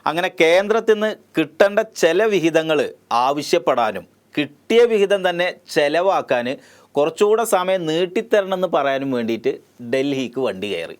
അങ്ങനെ കേന്ദ്രത്തിൽ നിന്ന് കിട്ടേണ്ട ചില വിഹിതങ്ങൾ ആവശ്യപ്പെടാനും കിട്ടിയ വിഹിതം തന്നെ ചെലവാക്കാൻ കുറച്ചുകൂടെ സമയം നീട്ടിത്തരണമെന്ന് പറയാനും വേണ്ടിയിട്ട് ഡൽഹിക്ക് വണ്ടി കയറി.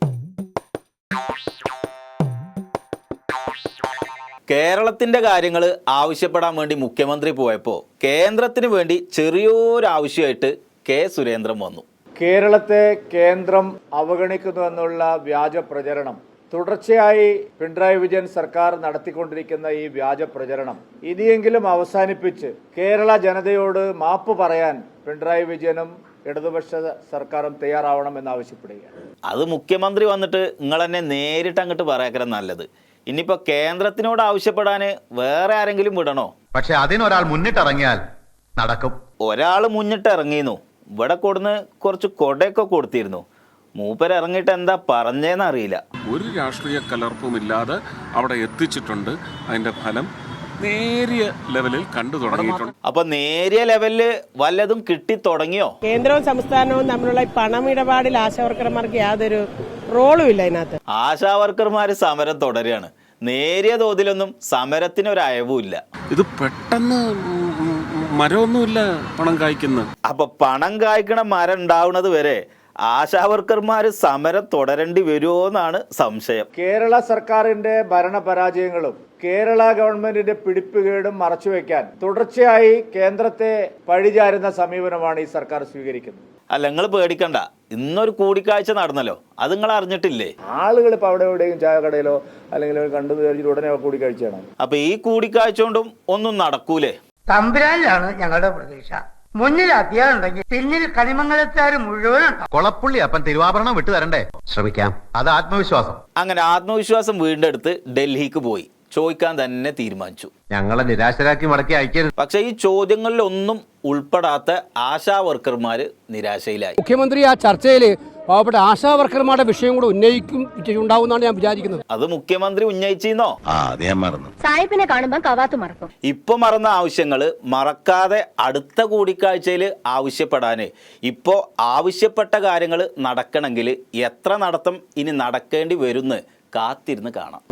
കേരളത്തിൻ്റെ കാര്യങ്ങൾ ആവശ്യപ്പെടാൻ വേണ്ടി മുഖ്യമന്ത്രി പോയപ്പോൾ കേന്ദ്രത്തിന് വേണ്ടി ചെറിയൊരു ആവശ്യമായിട്ട് കെ സുരേന്ദ്രൻ വന്നു. കേരളത്തെ കേന്ദ്രം അവഗണിക്കുന്നു എന്നുള്ള വ്യാജ പ്രചരണം തുടർച്ചയായി പിണറായി വിജയൻ സർക്കാർ നടത്തിക്കൊണ്ടിരിക്കുന്ന ഈ വ്യാജ പ്രചരണം ഇനിയെങ്കിലും അവസാനിപ്പിച്ച് കേരള ജനതയോട് മാപ്പ് പറയാൻ പിണറായി വിജയനും ഇടതുപക്ഷ സർക്കാരും തയ്യാറാവണമെന്ന് ആവശ്യപ്പെടുകയാണ്. അത് മുഖ്യമന്ത്രി വന്നിട്ട് നിങ്ങൾ തന്നെ നേരിട്ട് അങ്ങോട്ട് പറയാക്കര നല്ലത്. ഇനിയിപ്പോൾ കേന്ദ്രത്തിനോട് ആവശ്യപ്പെടാൻ വേറെ ആരെങ്കിലും വിടണോ? പക്ഷെ അതിനൊരാൾ മുന്നിട്ടിറങ്ങിയാൽ നടക്കും. ഒരാൾ മുന്നിട്ട് ഇറങ്ങിയിരുന്നു. ഇവിടെ കൊടുന്ന് കുറച്ച് കൊടയൊക്കെ കൊടുത്തിരുന്നു. മൂപ്പരിറങ്ങിയിട്ട് എന്താ പറഞ്ഞേന്നറിയില്ല. ഒരു രാഷ്ട്രീയ കലർപ്പുമില്ലാതെ അവിടെ എത്തിച്ചിട്ടുണ്ട്. അതിന്റെ ഫലം നേരിയ ലെവലിൽ കണ്ടു തുടങ്ങിയിട്ടുണ്ട്. അപ്പൊ നേരിയ ലെവലില് വല്ലതും കിട്ടി തുടങ്ങിയോ? കേന്ദ്രവും സംസ്ഥാനവും തമ്മിലുള്ള പണമിടപാടിൽ ആശാവർക്കർമാർക്ക് യാതൊരു റോളും ഇല്ല ഇതിനകത്ത്. ആശാവർക്കർമാര് സമരം തുടരുകയാണ്. നേരിയ തോതിലൊന്നും സമരത്തിനൊരു അയവുമില്ല. ഇത് പെട്ടെന്ന് മരമൊന്നുമില്ല പണം കായ്ക്കുന്നത്. അപ്പൊ പണം കായ്ക്കണ മരം ഉണ്ടാവുന്നത് വരെ ആശാവർക്കർമാര് സമരം തുടരേണ്ടി വരുമോ എന്നാണ് സംശയം. കേരള സർക്കാരിന്റെ ഭരണപരാജയങ്ങളും കേരള ഗവൺമെന്റിന്റെ പിടിപ്പുകേടും മറച്ചുവെക്കാൻ തുടർച്ചയായി കേന്ദ്രത്തെ പഴിചാരുന്ന സമീപനമാണ് ഈ സർക്കാർ സ്വീകരിക്കുന്നത്. അല്ല, നിങ്ങൾ പേടിക്കണ്ട. ഇന്നൊരു കൂടിക്കാഴ്ച നടന്നല്ലോ, അത് നിങ്ങൾ അറിഞ്ഞിട്ടില്ലേ? ആളുകൾ ഇപ്പൊ അവിടെ എവിടെയും ചായ കടയിലോ അല്ലെങ്കിൽ കണ്ടു വിചാരിച്ചിട്ട് ഉടനെ കൂടിക്കാഴ്ചയാണ്. അപ്പൊ ഈ കൂടിക്കാഴ്ച കൊണ്ടും ഒന്നും നടക്കൂലേ? തമ്പുരാനിലാണ് ഞങ്ങളുടെ പ്രതീക്ഷ. മുന്നിൽ അധ്യായമുണ്ടെങ്കിൽ പിന്നിൽ കണിമംഗലത്തുകാർ മുഴുവൻ. കൊളപ്പുള്ളി അപ്പൻ തിരുവാഭരണം വിട്ടു തരണ്ടേ? ശ്രമിക്കാം. അത് ആത്മവിശ്വാസം. അങ്ങനെ ആത്മവിശ്വാസം വീണ്ടെടുത്ത് ഡൽഹിക്ക് പോയി ചോദിക്കാൻ തന്നെ തീരുമാനിച്ചു. ഞങ്ങളെ നിരാശരാക്കി മടക്കി അയക്കരുത്. പക്ഷെ ഈ ചോദ്യങ്ങളിലൊന്നും ഉൾപ്പെടാത്ത ആശാ വർക്കർമാര് നിരാശയിലായി. മുഖ്യമന്ത്രി ആ ചർച്ചയിൽ പാവപ്പെട്ട ആശാ വർക്കർമാരുടെ വിഷയം കൂടെ ഉണ്ടാവുമെന്നാണ് ഞാൻ വിചാരിക്കുന്നത്. അത് മുഖ്യമന്ത്രി ഉന്നയിച്ചോ? സാഹിബിനെ കാണുമ്പോൾ കവാത്ത് മറക്കും. ഇപ്പൊ മറന്ന ആവശ്യങ്ങള് മറക്കാതെ അടുത്ത കൂടിക്കാഴ്ചയിൽ ആവശ്യപ്പെടാന്, ഇപ്പോ ആവശ്യപ്പെട്ട കാര്യങ്ങൾ നടക്കണമെങ്കിൽ എത്ര നടത്തം ഇനി നടക്കേണ്ടി വരുന്ന് കാത്തിരുന്ന് കാണാം.